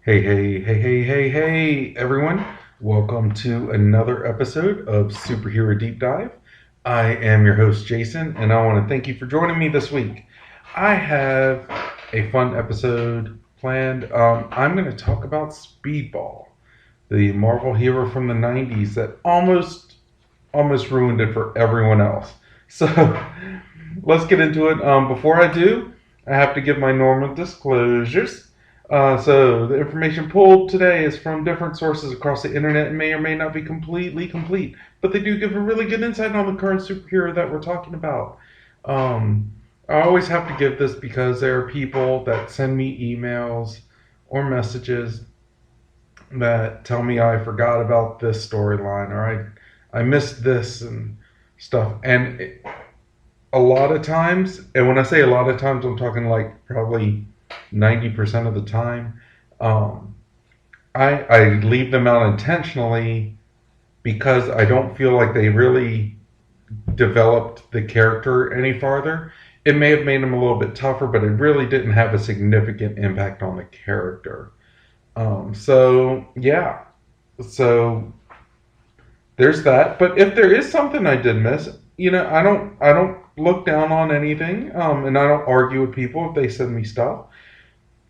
Hey, everyone. Welcome to another episode of Superhero Deep Dive. I am your host, Jason, and I want to thank you for joining me this week. I have a fun episode planned. I'm going to talk about Speedball, the Marvel hero from the 90s that almost ruined it for everyone else. So let's get into it. Before I do, I have to give my normal disclosures. So the information pulled today is from different sources across the internet and may or may not be completely complete, but they do give a really good insight on the current superhero that we're talking about. I always have to give this because there are people that send me emails or messages that tell me I forgot about this storyline or I missed this and stuff. A lot of times, and when I say a lot of times, I'm talking like probably 90% of the time, um, I leave them out intentionally because I don't feel like they really developed the character any farther. It may have made him a little bit tougher, but it really didn't have a significant impact on the character. Yeah, so there's that. But if there is something I did miss, I don't look down on anything, and I don't argue with people if they send me stuff.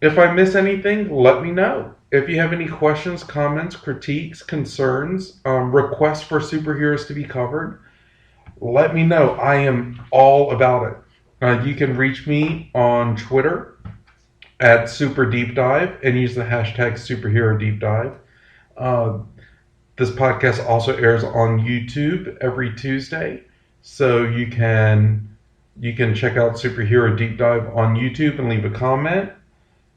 If I miss anything, let me know. If you have any questions, comments, critiques, concerns, requests for superheroes to be covered, let me know. I am all about it. You can reach me on Twitter at Super Deep Dive and use the hashtag Superhero Deep Dive. Uh, this podcast also airs on YouTube every Tuesday, so you can check out Superhero Deep Dive on YouTube and leave a comment.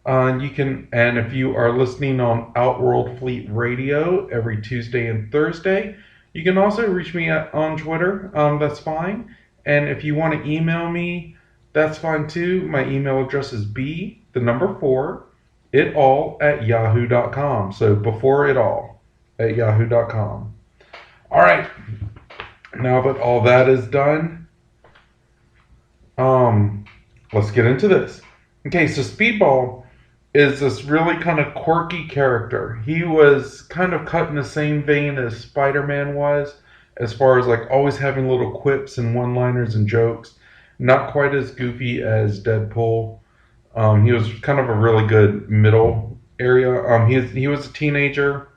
And if you are listening on Outworld Fleet Radio every Tuesday and Thursday, you can also reach me on Twitter. That's fine. And if you want to email me, that's fine too. My email address is the number 4, it all at yahoo.com. So before it all at yahoo.com. All right. Now that all that is done, let's get into this. Okay, so Speedball is this really kind of quirky character. He was kind of cut in the same vein as Spider-Man was, as far as like always having little quips and one-liners and jokes. Not quite as goofy as Deadpool. He was kind of a really good middle area. He was a teenager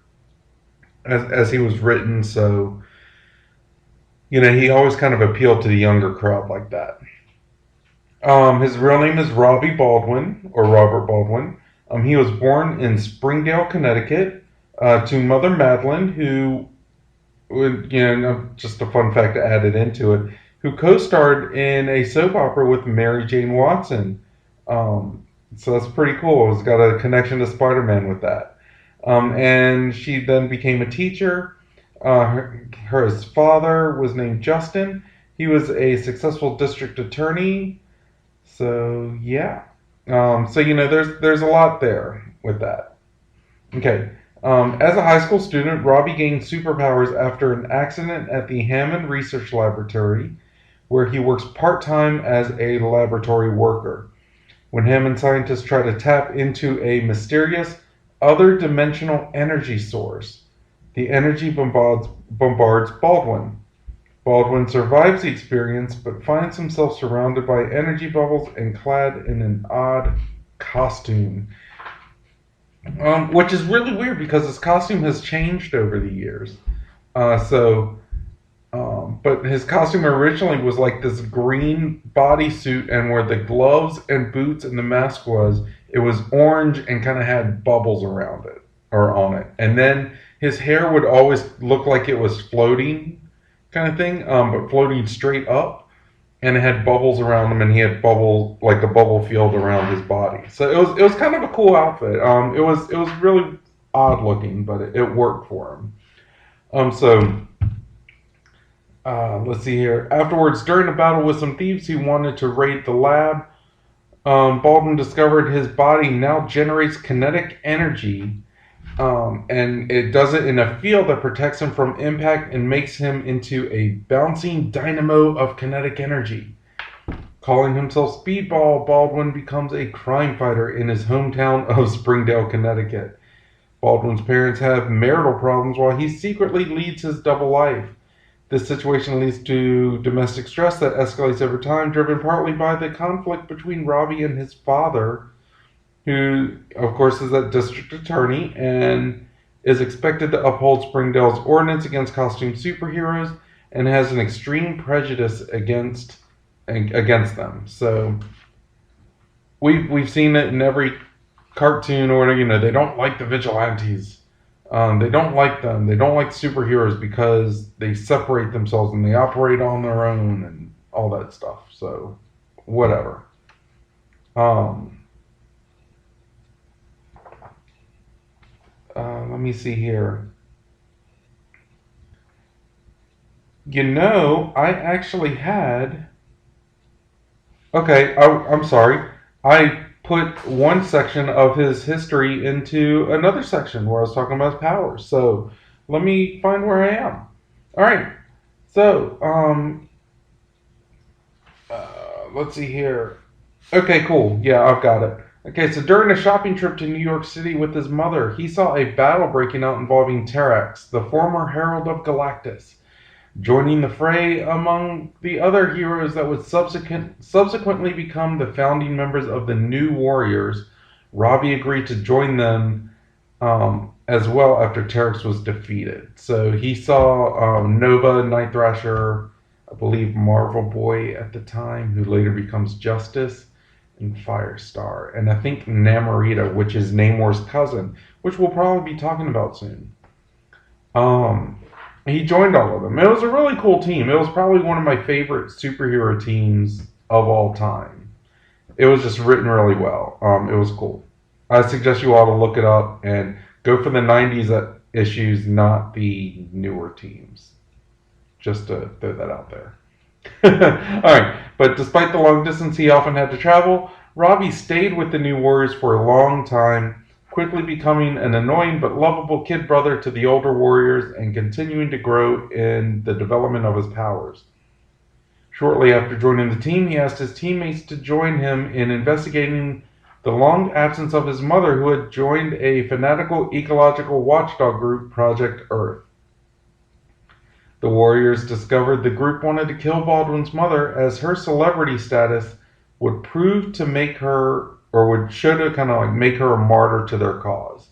as he was written, so he always kind of appealed to the younger crowd like that. His real name is Robbie Baldwin, or Robert Baldwin. He was born in Springdale, Connecticut, to Mother Madeline, who, just a fun fact to add it into it, who co-starred in a soap opera with Mary Jane Watson. So that's pretty cool. It's got a connection to Spider-Man with that. And she then became a teacher. Her father was named Justin. He was a successful district attorney. So yeah, there's a lot there with that. Okay, as a high school student, Robbie gained superpowers after an accident at the Hammond Research Laboratory, where he works part-time as a laboratory worker. When Hammond scientists try to tap into a mysterious, other-dimensional energy source, the energy bombards Baldwin. Baldwin survives the experience, but finds himself surrounded by energy bubbles and clad in an odd costume. Which is really weird because his costume has changed over the years. But his costume originally was like this green bodysuit, and where the gloves and boots and the mask was, it was orange and kind of had bubbles around it, or on it. And then his hair would always look like it was floating, kind of thing, but floating straight up, and it had bubbles around him, and he had like a bubble field around his body. So it was kind of a cool outfit. It was really odd looking, but it worked for him. Let's see here. Afterwards, during a battle with some thieves, he wanted to raid the lab. Baldwin discovered his body now generates kinetic energy. And it does it in a field that protects him from impact and makes him into a bouncing dynamo of kinetic energy. Calling himself Speedball, Baldwin becomes a crime fighter in his hometown of Springdale, Connecticut. Baldwin's parents have marital problems while he secretly leads his double life. This situation leads to domestic stress that escalates over time, driven partly by the conflict between Robbie and his father, who, of course, is a district attorney and is expected to uphold Springdale's ordinance against costume superheroes and has an extreme prejudice against them. So we've seen it in every cartoon or whatever. They don't like the vigilantes. They don't like them. They don't like superheroes because they separate themselves and they operate on their own and all that stuff. So whatever. Let me see here. I actually had... Okay, I'm sorry. I put one section of his history into another section where I was talking about his powers. So let me find where I am. All right. So, let's see here. Okay, cool. Yeah, I've got it. Okay, so during a shopping trip to New York City with his mother, he saw a battle breaking out involving Terrax, the former Herald of Galactus. Joining the fray among the other heroes that would subsequently become the founding members of the New Warriors, Robbie agreed to join them as well after Terrax was defeated. So he saw Nova, Night Thrasher, I believe Marvel Boy at the time, who later becomes Justice, and Firestar. And I think Namorita, which is Namor's cousin, which we'll probably be talking about soon. He joined all of them. It was a really cool team. It was probably one of my favorite superhero teams of all time. It was just written really well. It was cool. I suggest you all to look it up and go for the 90s issues, not the newer teams. Just to throw that out there. Alright, but despite the long distance he often had to travel, Robbie stayed with the New Warriors for a long time, quickly becoming an annoying but lovable kid brother to the older warriors and continuing to grow in the development of his powers. Shortly after joining the team, he asked his teammates to join him in investigating the long absence of his mother, who had joined a fanatical ecological watchdog group, Project Earth. The warriors discovered the group wanted to kill Baldwin's mother as her celebrity status would prove to make her, or should have kind of like make her a martyr to their cause.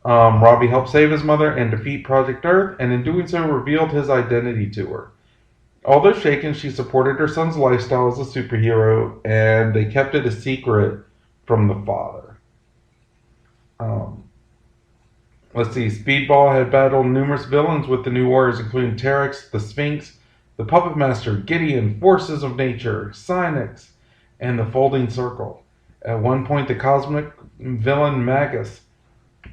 Robbie helped save his mother and defeat Project Earth, and in doing so revealed his identity to her. Although shaken, she supported her son's lifestyle as a superhero, and they kept it a secret from the father. Let's see, Speedball had battled numerous villains with the New Warriors, including Terrax, the Sphinx, the Puppet Master, Gideon, Forces of Nature, Synex, and the Folding Circle. At one point, the cosmic villain Magus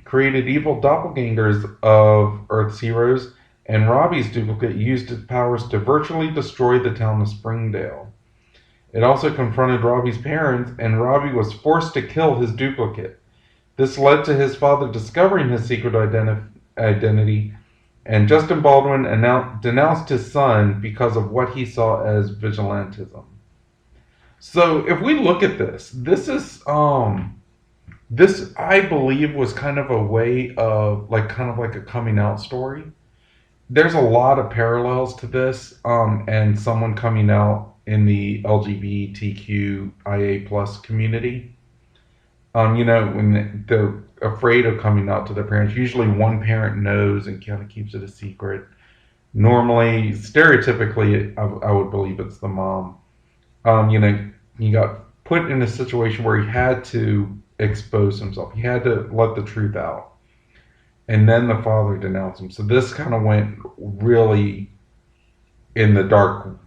created evil doppelgangers of Earth's heroes, and Robbie's duplicate used its powers to virtually destroy the town of Springdale. It also confronted Robbie's parents, and Robbie was forced to kill his duplicate. This led to his father discovering his secret identity, and Justin Baldwin denounced his son because of what he saw as vigilantism. So if we look at this I believe was kind of a way of like a coming out story. There's a lot of parallels to this, and someone coming out in the LGBTQIA plus community. When they're afraid of coming out to their parents, usually one parent knows and kind of keeps it a secret. Normally, stereotypically, I would believe it's the mom. He got put in a situation where he had to expose himself. He had to let the truth out. And then the father denounced him. So this kind of went really in the dark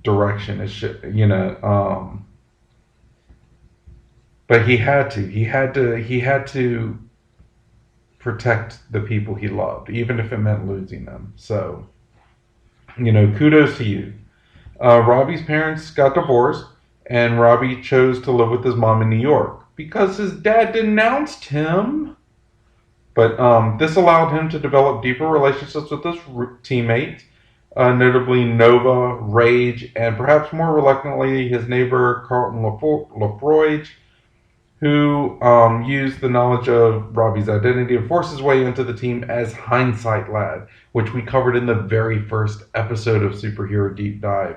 direction. But he had to protect the people he loved, even if it meant losing them. So, kudos to you. Robbie's parents got divorced, and Robbie chose to live with his mom in New York because his dad denounced him. But this allowed him to develop deeper relationships with his teammates, notably Nova, Rage, and perhaps more reluctantly his neighbor Carlton Lafroige, who used the knowledge of Robbie's identity to force his way into the team as Hindsight Lad, which we covered in the very first episode of Superhero Deep Dive,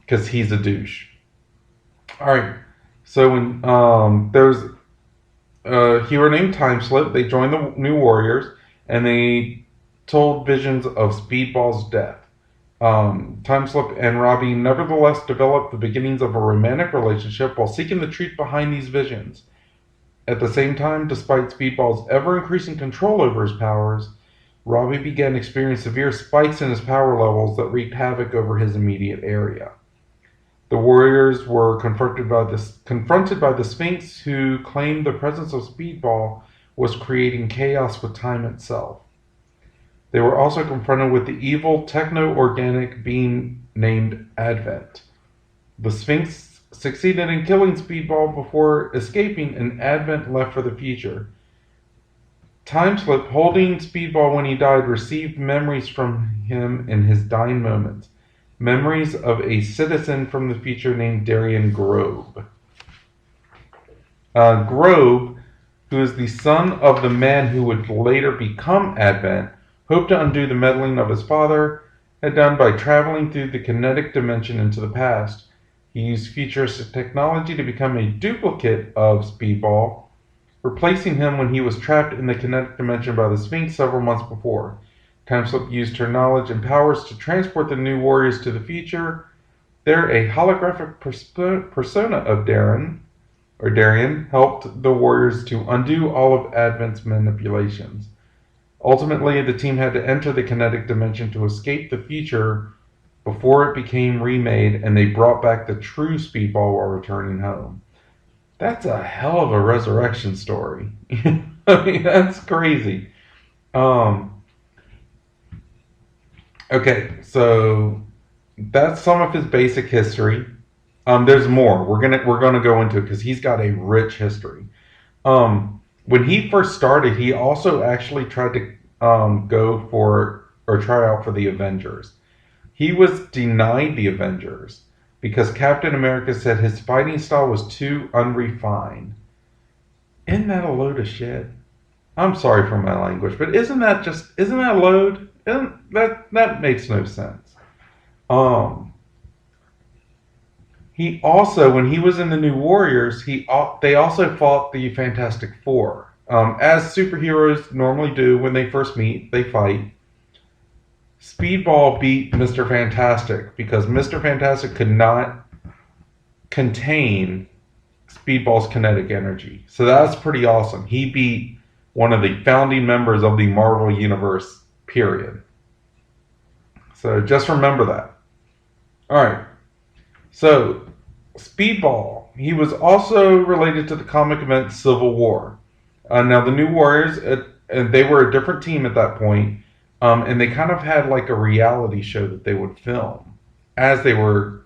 because he's a douche. All right, so when there's a hero named Timeslip, they joined the New Warriors, and they told visions of Speedball's death. Timeslip and Robbie nevertheless developed the beginnings of a romantic relationship while seeking the truth behind these visions. At the same time, despite Speedball's ever-increasing control over his powers, Robbie began experiencing severe spikes in his power levels that wreaked havoc over his immediate area. The Warriors were confronted by the Sphinx, who claimed the presence of Speedball was creating chaos with time itself. They were also confronted with the evil techno-organic being named Advent. The Sphinx succeeded in killing Speedball before escaping, and Advent left for the future. Timeslip, holding Speedball when he died, received memories from him in his dying moments. Memories of a citizen from the future named Darian Grobe. Grobe, who is the son of the man who would later become Advent, hoped to undo the meddling of his father had done by traveling through the kinetic dimension into the past. He used futuristic technology to become a duplicate of Speedball, replacing him when he was trapped in the kinetic dimension by the Sphinx several months before. Timeslip used her knowledge and powers to transport the New Warriors to the future. There, a holographic persona of Darian helped the Warriors to undo all of Advent's manipulations. Ultimately, the team had to enter the kinetic dimension to escape the future before it became remade, and they brought back the true Speedball while returning home. That's a hell of a resurrection story. I mean, that's crazy. Okay, so that's some of his basic history. There's more. We're gonna go into it because he's got a rich history. When he first started, he also actually tried to go for or try out for the Avengers. He was denied the Avengers because Captain America said his fighting style was too unrefined. Isn't that a load of shit? I'm sorry for my language, but isn't that a load? That makes no sense. He also, when he was in the New Warriors, they also fought the Fantastic Four. As superheroes normally do when they first meet, they fight. Speedball beat Mr. Fantastic because Mr. Fantastic could not contain Speedball's kinetic energy. So that's pretty awesome. He beat one of the founding members of the Marvel Universe, period. So just remember that. Alright. So, Speedball. He was also related to the comic event Civil War. Now, the New Warriors, they were a different team at that point, and they kind of had like a reality show that they would film as they were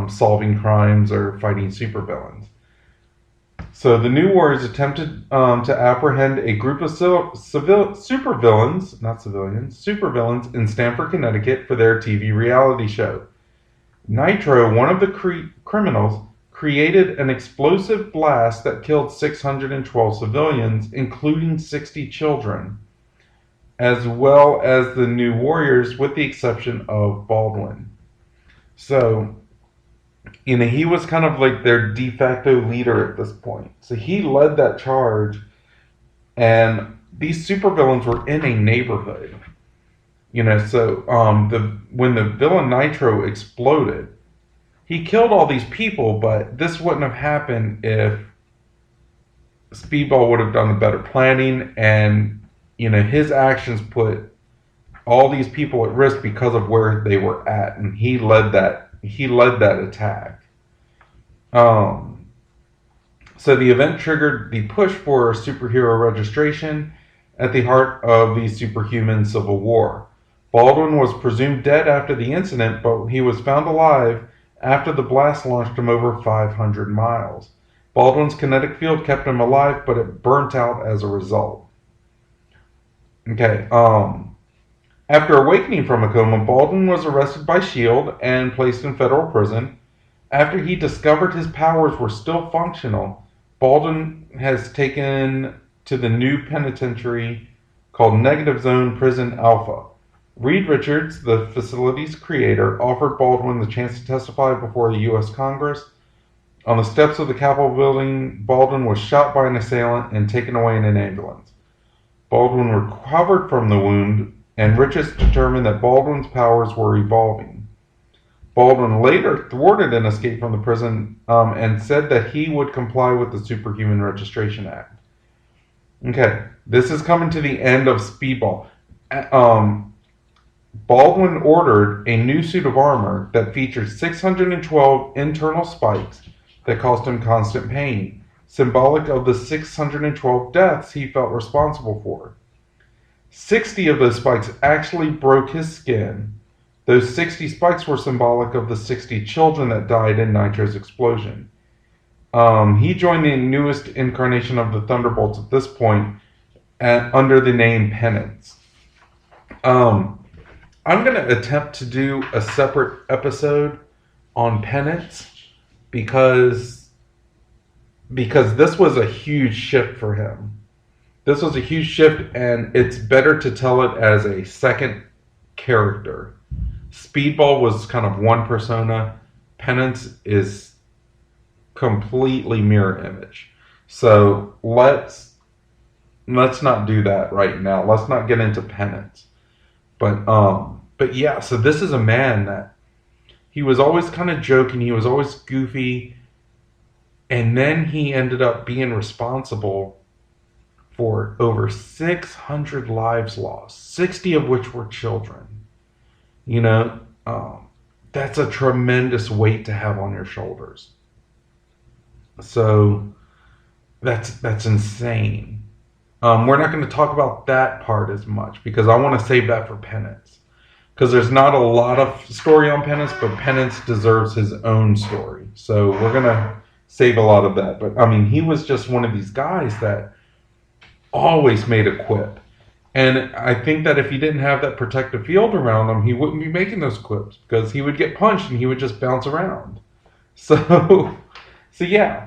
solving crimes or fighting supervillains. So the New Warriors attempted to apprehend a group of supervillains in Stamford, Connecticut for their TV reality show. Nitro, one of the criminals, created an explosive blast that killed 612 civilians, including 60 children, as well as the New Warriors, with the exception of Baldwin. So, he was kind of like their de facto leader at this point. So he led that charge, and these supervillains were in a neighborhood. So when the villain Nitro exploded, he killed all these people, but this wouldn't have happened if Speedball would have done the better planning, and his actions put all these people at risk because of where they were at, and he led that attack. So the event triggered the push for superhero registration at the heart of the superhuman Civil War. Baldwin was presumed dead after the incident, but he was found alive after the blast launched him over 500 miles. Baldwin's kinetic field kept him alive, but it burnt out as a result. Okay, after awakening from a coma, Baldwin was arrested by S.H.I.E.L.D. and placed in federal prison. After he discovered his powers were still functional, Baldwin has taken to the new penitentiary called Negative Zone Prison Alpha. Reed Richards, the facility's creator, offered Baldwin the chance to testify before the U.S. Congress. On the steps of the Capitol building, Baldwin was shot by an assailant and taken away in an ambulance. Baldwin recovered from the wound, and Richards determined that Baldwin's powers were evolving. Baldwin later thwarted an escape from the prison and said that he would comply with the Superhuman Registration Act. Okay, this is coming to the end of Speedball. Baldwin ordered a new suit of armor that featured 612 internal spikes that caused him constant pain, symbolic of the 612 deaths he felt responsible for. 60 of those spikes actually broke his skin. Those 60 spikes were symbolic of the 60 children that died in Nitro's explosion. He joined the newest incarnation of the Thunderbolts at this point under the name Penance. I'm going to attempt to do a separate episode on Penance because this was a huge shift for him. This was a huge shift, and it's better to tell it as a second character. Speedball was kind of one persona. Penance is completely mirror image. So let's not do that right now. Let's not get into Penance. But yeah, so this is a man that he was always kind of joking. He was always goofy. And then he ended up being responsible for over 600 lives lost, 60 of which were children. You know, that's a tremendous weight to have on your shoulders. So that's insane. We're not going to talk about that part as much because I want to save that for Penance. Because there's not a lot of story on Penance, but Penance deserves his own story. So we're going to save a lot of that. But, I mean, he was just one of these guys that always made a quip. And I think that if he didn't have that protective field around him, he wouldn't be making those quips because he would get punched and he would just bounce around. So yeah.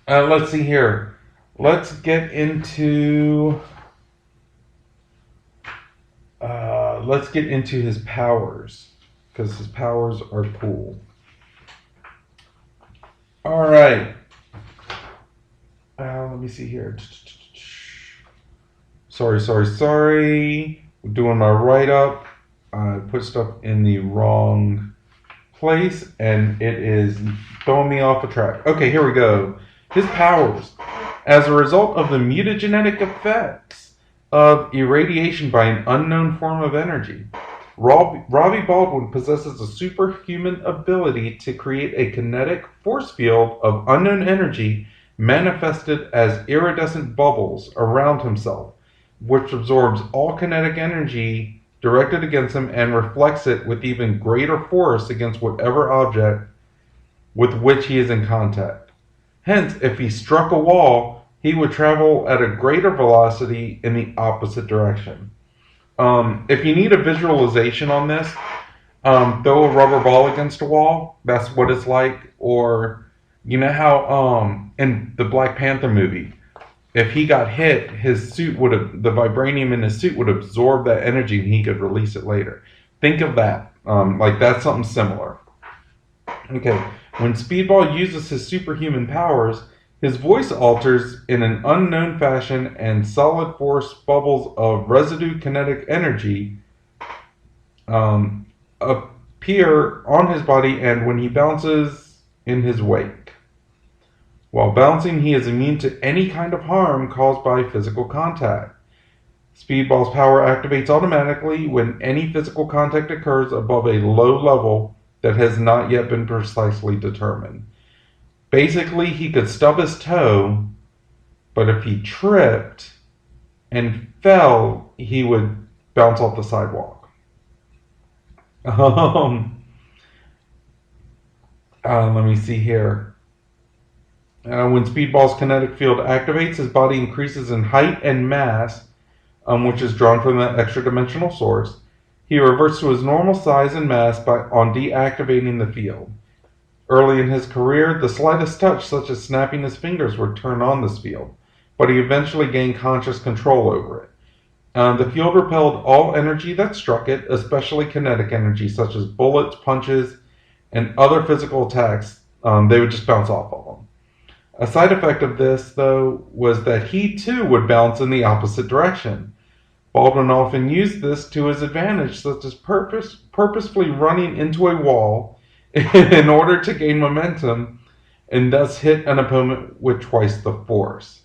Let's see here. Let's get into his powers because his powers are cool. All right. Let me see here. Sorry. I'm doing my write-up. I put stuff in the wrong place, and it is throwing me off a track. Okay, here we go. His powers. As a result of the mutagenetic effects of irradiation by an unknown form of energy, Robbie Baldwin possesses a superhuman ability to create a kinetic force field of unknown energy manifested as iridescent bubbles around himself, which absorbs all kinetic energy directed against him and reflects it with even greater force against whatever object with which he is in contact. Hence, if he struck a wall, he would travel at a greater velocity in the opposite direction. If you need a visualization on this, throw a rubber ball against a wall. That's what it's like. Or, you know how in the Black Panther movie, if he got hit, the vibranium in his suit would absorb that energy and he could release it later. Think of that. Like that's something similar. Okay, when Speedball uses his superhuman powers, his voice alters in an unknown fashion and solid force bubbles of residue kinetic energy appear on his body and when he bounces in his wake. While bouncing, he is immune to any kind of harm caused by physical contact. Speedball's power activates automatically when any physical contact occurs above a low level that has not yet been precisely determined. Basically, he could stub his toe, but if he tripped and fell, he would bounce off the sidewalk. Let me see here. When Speedball's kinetic field activates, his body increases in height and mass, which is drawn from the extra-dimensional source. He reverts to his normal size and mass on deactivating the field. Early in his career, the slightest touch, such as snapping his fingers, would turn on this field, but he eventually gained conscious control over it. The field repelled all energy that struck it, especially kinetic energy, such as bullets, punches, and other physical attacks. They would just bounce off of him. A side effect of this, though, was that he too would bounce in the opposite direction. Baldwin often used this to his advantage, such as purposefully running into a wall in order to gain momentum and thus hit an opponent with twice the force.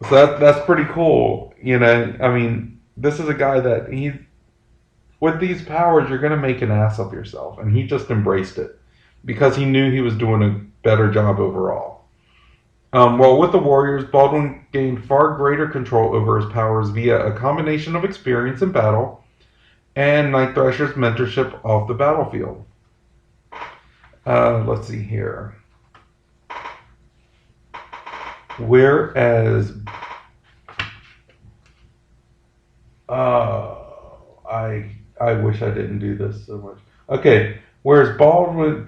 So that's pretty cool. I mean, this is a guy that with these powers, you're going to make an ass of yourself. And he just embraced it because he knew he was doing a better job overall. Well, with the Warriors, Baldwin gained far greater control over his powers via a combination of experience in battle and Night Thrasher's mentorship off the battlefield. Let's see here. Whereas I wish I didn't do this so much. Okay, whereas Baldwin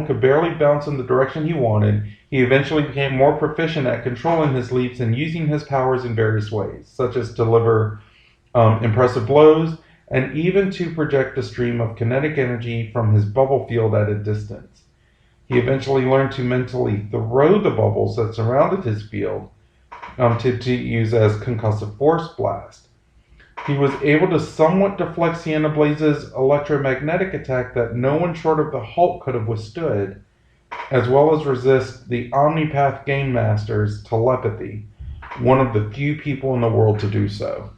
could barely bounce in the direction he wanted, he eventually became more proficient at controlling his leaps and using his powers in various ways, such as to deliver impressive blows and even to project a stream of kinetic energy from his bubble field at a distance. He eventually learned to mentally throw the bubbles that surrounded his field to use as concussive force blast. He was able to somewhat deflect Sienna Blaze's electromagnetic attack that no one short of the Hulk could have withstood, as well as resist the Omnipath Game Master's telepathy, one of the few people in the world to do so.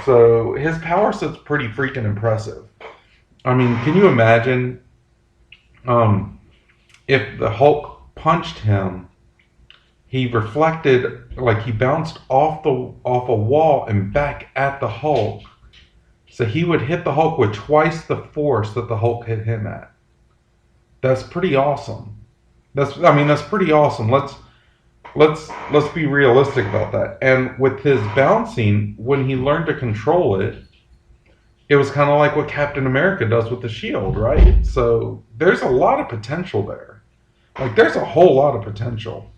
So his power set's pretty freaking impressive. I mean, can you imagine if the Hulk punched him, he reflected, like he bounced off a wall and back at the Hulk. So he would hit the Hulk with twice the force that the Hulk hit him at. That's pretty awesome. That's pretty awesome. Let's be realistic about that. And with his bouncing, when he learned to control it, it was kind of like what Captain America does with the shield, right? So there's a lot of potential there. Like there's a whole lot of potential.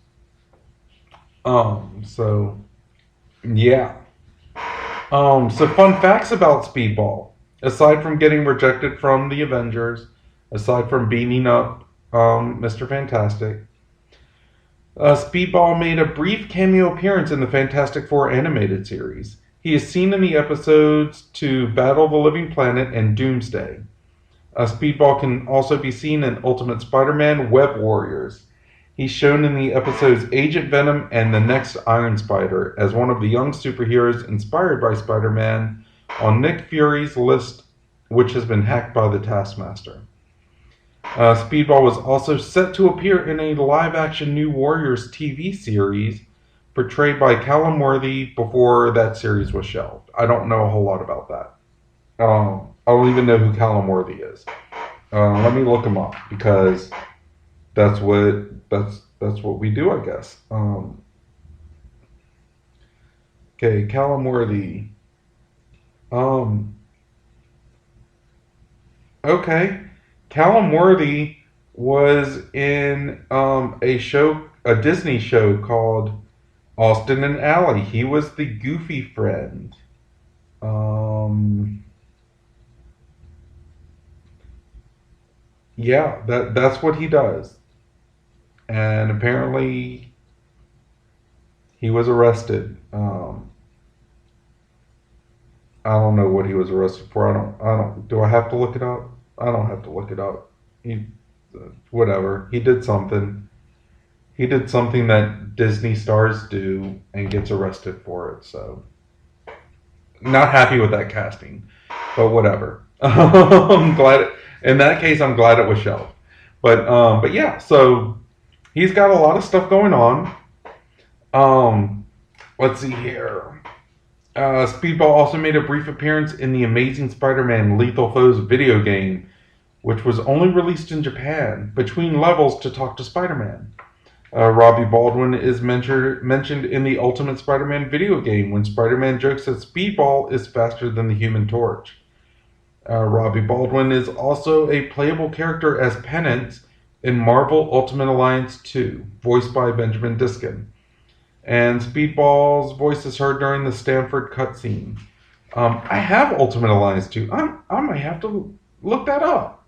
So yeah. So fun facts about Speedball. Aside from getting rejected from the Avengers, aside from beating up Mr. Fantastic, Speedball made a brief cameo appearance in the Fantastic Four animated series. He is seen in the episodes to Battle the Living Planet and Doomsday. Speedball can also be seen in Ultimate Spider-Man Web Warriors. He's shown in the episodes Agent Venom and The Next Iron Spider as one of the young superheroes inspired by Spider-Man on Nick Fury's list, which has been hacked by the Taskmaster. Speedball was also set to appear in a live-action New Warriors TV series portrayed by Callum Worthy before that series was shelved. I don't know a whole lot about that. I don't even know who Callum Worthy is. Let me look him up because that's what we do, I guess. Okay, Callum Worthy. Okay, Callum Worthy was in a Disney show called Austin and Ally. He was the goofy friend. Yeah, that's what he does. And apparently he was arrested. I don't know what he was arrested for. Do I have to look it up? I don't have to look it up. Whatever. He did something. He did something that Disney stars do and gets arrested for it. So, not happy with that casting, but whatever. I'm glad. In that case, I'm glad it was shelved. But yeah. So he's got a lot of stuff going on. Let's see here. Speedball also made a brief appearance in the Amazing Spider-Man Lethal Foes video game, which was only released in Japan, between levels to talk to Spider-Man. Robbie Baldwin is mentioned in the Ultimate Spider-Man video game when Spider-Man jokes that Speedball is faster than the Human Torch. Robbie Baldwin is also a playable character as Penance in Marvel Ultimate Alliance 2, voiced by Benjamin Diskin. And Speedball's voice is heard during the Stanford cutscene. I have Ultimate Alliance 2. I might have to look that up.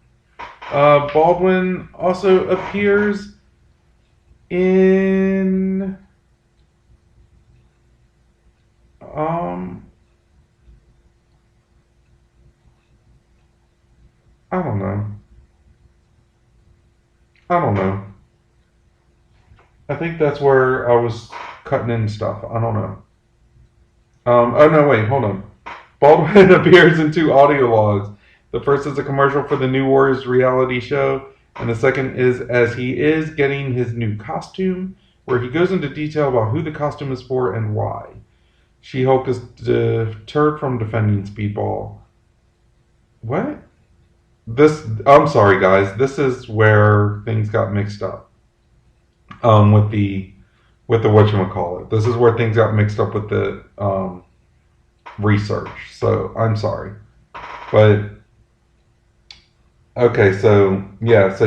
Baldwin also appears in I don't know. I don't know. I think that's where I was cutting in stuff. I don't know. Oh no, wait, hold on. Baldwin appears in two audio logs. The first is a commercial for the New Warriors reality show, and the second is as he is getting his new costume, where he goes into detail about who the costume is for and why. She-Hulk is deterred from defending Speedball. What? I'm sorry, guys. This is where things got mixed up. With the whatchamacallit. This is where things got mixed up with the research. So I'm sorry, but okay. So yeah. So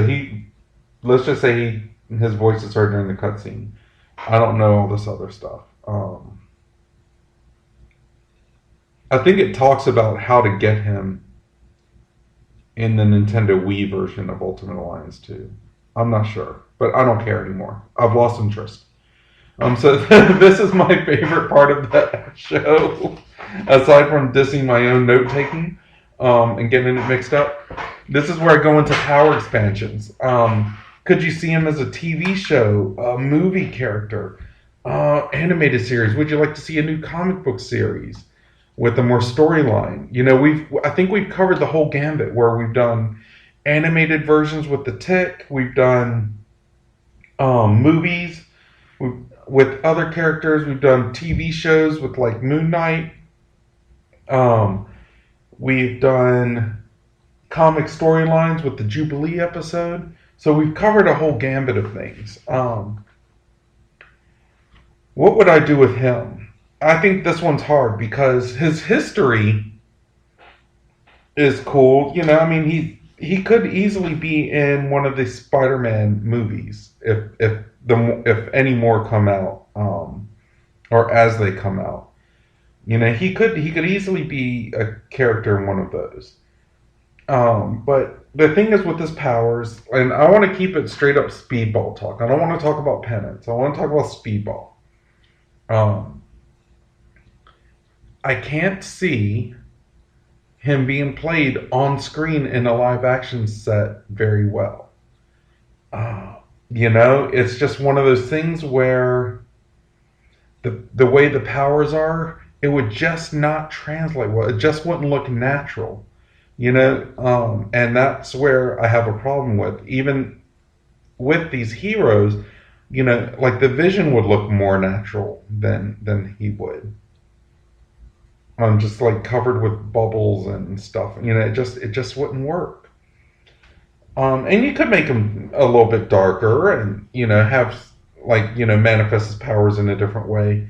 let's just say his voice is heard during the cutscene. I don't know all this other stuff. I think it talks about how to get him in the Nintendo Wii version of Ultimate Alliance 2. I'm not sure, but I don't care anymore. I've lost interest. So this is my favorite part of the show, aside from dissing my own note taking and getting it mixed up. This is where I go into power expansions. Could you see him as a TV show, a movie character, animated series? Would you like to see a new comic book series with a more storyline? You know, I think we've covered the whole gambit where we've done animated versions with the Tick. We've done movies with other characters. We've done TV shows with like Moon Knight. We've done comic storylines with the Jubilee episode. So we've covered a whole gambit of things. What would I do with him? I think this one's hard because his history is cool. You know, I mean, he could easily be in one of the Spider-Man movies if any more come out, or as they come out. You know, he could easily be a character in one of those. But the thing is with his powers, and I want to keep it straight up Speedball talk. I don't want to talk about Penance. I want to talk about Speedball. I can't see him being played on screen in a live action set very well. You know, it's just one of those things where the way the powers are, it would just not translate well. It just wouldn't look natural. You know, and that's where I have a problem with. Even with these heroes, you know, like the Vision would look more natural than he would. Just like covered with bubbles and stuff. You know, it just wouldn't work. And you could make him a little bit darker and, you know, have like, you know, manifest his powers in a different way.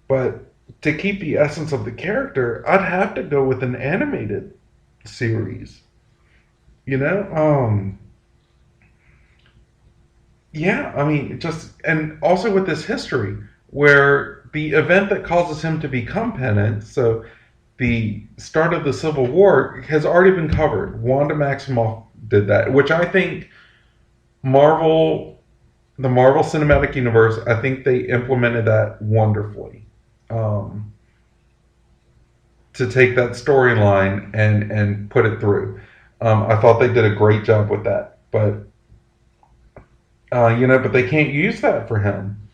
But to keep the essence of the character, I'd have to go with an animated series. You know? Yeah, I mean, and also with this history, where the event that causes him to become Penance, so the start of the Civil War, has already been covered. Wanda Maximoff did that, which I think the Marvel Cinematic Universe, I think they implemented that wonderfully. To take that storyline and put it through. I thought they did a great job with that, but you know, but they can't use that for him.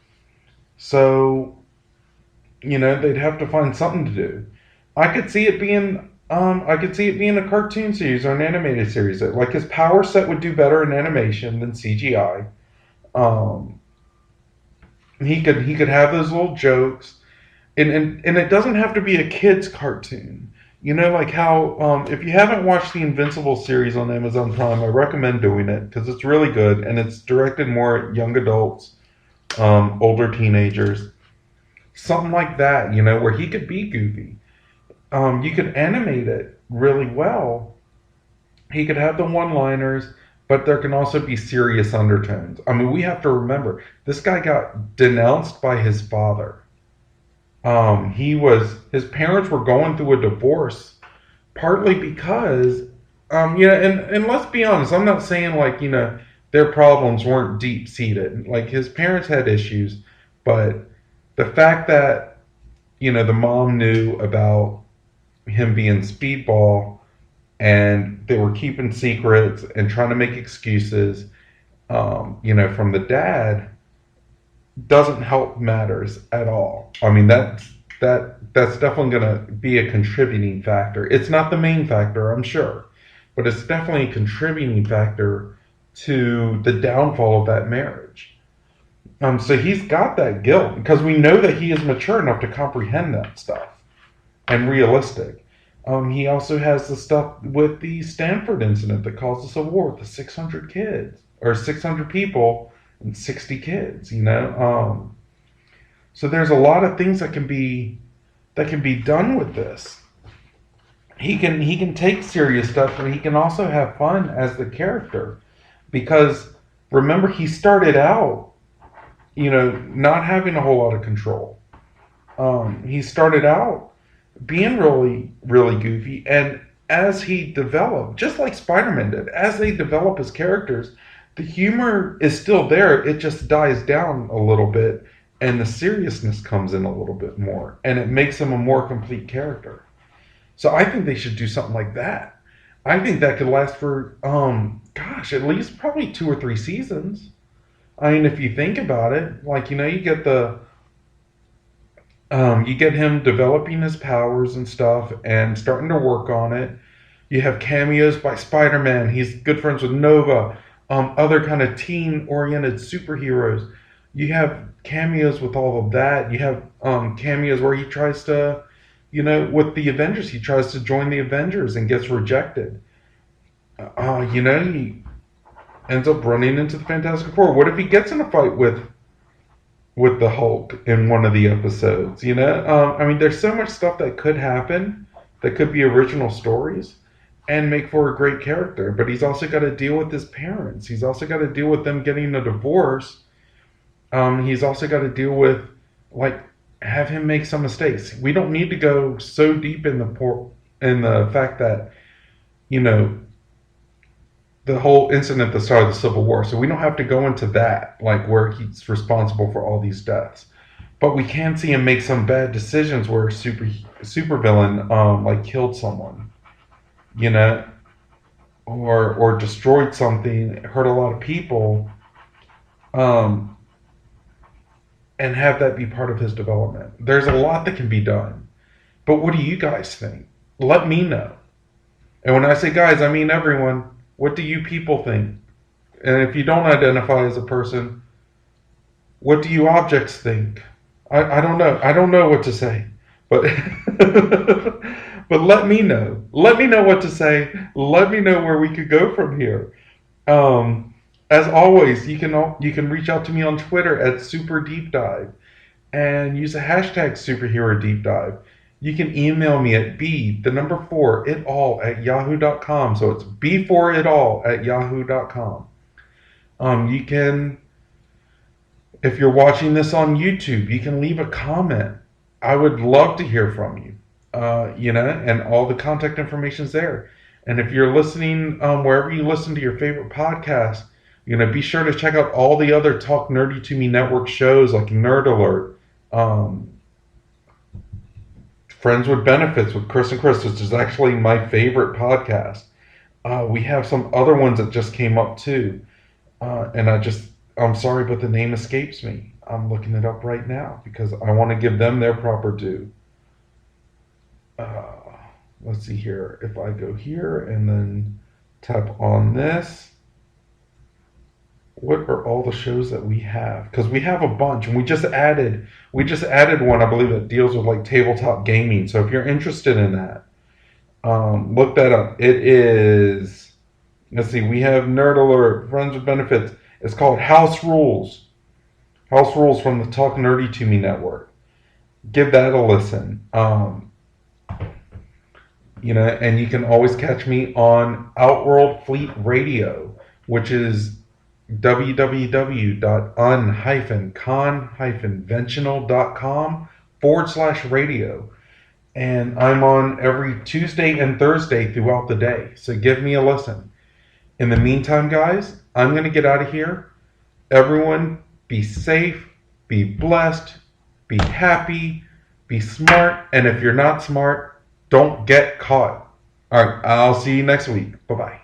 So, you know, they'd have to find something to do. I could see it being a cartoon series or an animated series. Like his power set would do better in animation than CGI. He could have those little jokes, and it doesn't have to be a kid's cartoon. You know, like how if you haven't watched the Invincible series on Amazon Prime, I recommend doing it because it's really good and it's directed more at young adults, older teenagers, something like that. You know, where he could be goofy. You could animate it really well, He could have the one-liners, but there can also be serious undertones. I mean, we have to remember this guy got denounced by his father. His parents were going through a divorce, partly because, and let's be honest, I'm not saying like, their problems weren't deep seated. Like his parents had issues, but the fact that, the mom knew about him being Speedball and they were keeping secrets and trying to make excuses, from the dad doesn't help matters at all. I mean, that's definitely going to be a contributing factor. It's not the main factor, I'm sure, but it's definitely a contributing factor to the downfall of that marriage. So he's got that guilt because we know that he is mature enough to comprehend that stuff and realistic. He also has the stuff with the Stanford incident that caused us a war with the 600 kids or 600 people and 60 kids. So there's a lot of things that can be done with this. He can take serious stuff, but he can also have fun as the character, because remember he started out, not having a whole lot of control. He started out being really, really goofy, and as he developed, just like Spider-Man did, as they develop his characters, the humor is still there. It just dies down a little bit, and the seriousness comes in a little bit more, and it makes him a more complete character. So I think they should do something like that. I think that could last for, at least probably 2 or 3 seasons. I mean, if you think about it, like, you get you get him developing his powers and stuff and starting to work on it. You have cameos by Spider-Man. He's good friends with Nova. Other kind of teen-oriented superheroes. You have cameos with all of that. You have cameos where he tries to, with the Avengers, he tries to join the Avengers and gets rejected. He ends up running into the Fantastic Four. What if he gets in a fight with the Hulk in one of the episodes? I mean, there's so much stuff that could happen that could be original stories and make for a great character. But he's also got to deal with his parents. He's also got to deal with them getting a divorce. He's also got to deal with, have him make some mistakes. We don't need to go so deep in the fact that, the whole incident at the start of the Civil War. So we don't have to go into that, where he's responsible for all these deaths. But we can see him make some bad decisions where a supervillain killed someone, or destroyed something, hurt a lot of people, and have that be part of his development. There's a lot that can be done. But what do you guys think? Let me know. And when I say guys, I mean everyone. What do you people think? And if you don't identify as a person, what do you objects think? I don't know. I don't know what to say. But but let me know. Let me know what to say. Let me know where we could go from here. As always, you can reach out to me on Twitter at superdeepdive and use the hashtag superherodeepdive. You can email me at b4itall@yahoo.com. So it's b4itall@yahoo.com. You can, if you're watching this on YouTube, you can leave a comment. I would love to hear from you. And all the contact information's there. And if you're listening, wherever you listen to your favorite podcast, be sure to check out all the other Talk Nerdy to Me network shows like Nerd Alert, Friends with Benefits with Chris and Chris, which is actually my favorite podcast. We have some other ones that just came up too. And I'm sorry, but the name escapes me. I'm looking it up right now because I want to give them their proper due. Let's see here. If I go here and then tap on this, what are all the shows that we have? Because we have a bunch, and we just added one, I believe, that deals with tabletop gaming. So if you're interested in that, look that up. It is, let's see, we have Nerd Alert, Friends with Benefits. It's called House Rules. House Rules from the Talk Nerdy to Me network. Give that a listen. And you can always catch me on Outworld Fleet Radio, which is www.un-con-ventional.com/radio. And I'm on every Tuesday and Thursday throughout the day. So give me a listen. In the meantime, guys, I'm going to get out of here. Everyone, be safe, be blessed, be happy, be smart. And if you're not smart, don't get caught. All right, I'll see you next week. Bye-bye.